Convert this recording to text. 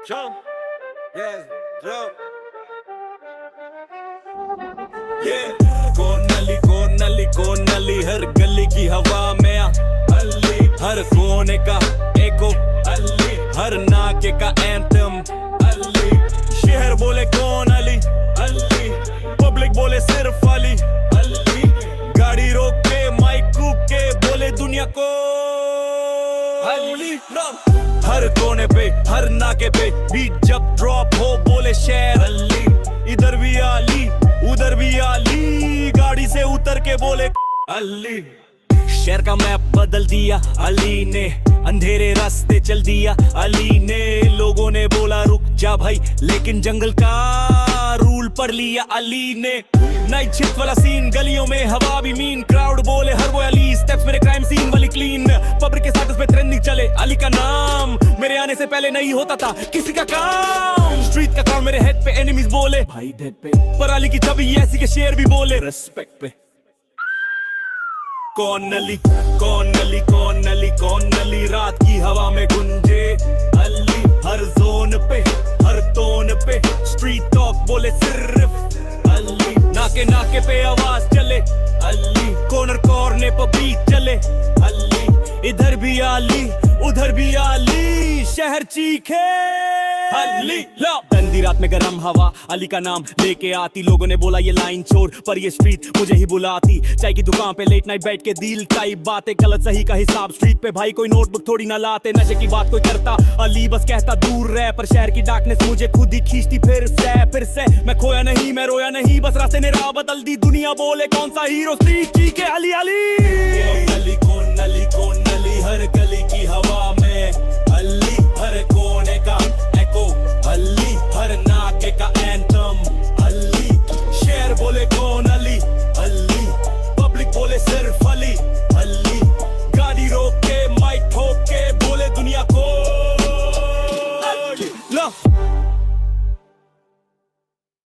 Jump, yes, jump. Yeah, कौन नली हर गली की हवा में अली, हर कोने का एको अली, हर नाके का एंथम अली। शहर बोले कौन अली अली, पब्लिक बोले सिर्फ अली अली। गाड़ी रोक के माइक कूक के बोले दुनिया को अली। हर कोने पे हर नाके पे बीट जब ड्रॉप हो बोले शेर अली। इधर भी अली उधर भी अली, गाड़ी से उतर के बोले अली। शहर का मैप बदल दिया अली ने, अंधेरे रास्ते चल दिया अली ने। लोगों ने बोला रुक जा भाई, लेकिन जंगल का रूल पढ़ लिया अली ने। नाइट शिफ्ट वाला सीन, गलियों में हवा भी मीन। क्राउड बोले हर वो अली, स्टेप्स मेरे क्राइम सीन वाली क्लीन। पब्लिक के स्टेटस पे ट्रेंडिंग चले अली का नाम, मेरे आने से पहले नहीं होता था किसी का काम। स्ट्रीट का काम मेरे हेड पे, एनिमीज बोले भाई डेड पे, पर अली की छवि ऐसी के शेर भी बोले रेस्पेक्ट पे। कौन नली कौन नली कौन नली कौन नली, रात की हवा में गुंजे अली। हर जोन पे हर टोन पे स्ट्रीट टॉक बोले सिर्फ अली। नाके नाके पे आवाज चले अली, कॉर्नर कॉर्नर पे बीट चले अली। इधर भी अली उधर भी अली, शहर चीखे अली। ठंडी रात में गरम हवा अली का नाम लेके आती। लोगों ने बोला ये लाइन छोड़, पर ये स्ट्रीट मुझे ही बुलाती। चाय की दुकान पे लेट नाइट बैठ के दिल टाइप बातें, गलत सही का हिसाब स्ट्रीट पे भाई कोई नोटबुक थोड़ी ना लाते। नशे की बात कोई करता अली बस कहता दूर रह, पर शहर की डार्कनेस मुझे खुद ही खींचती फिर से। मैं खोया नहीं मैं रोया नहीं, बस रास्ते ने राह बदल दी। दुनिया बोले कौन सा हीरो, स्ट्रीट चीखे अली अली।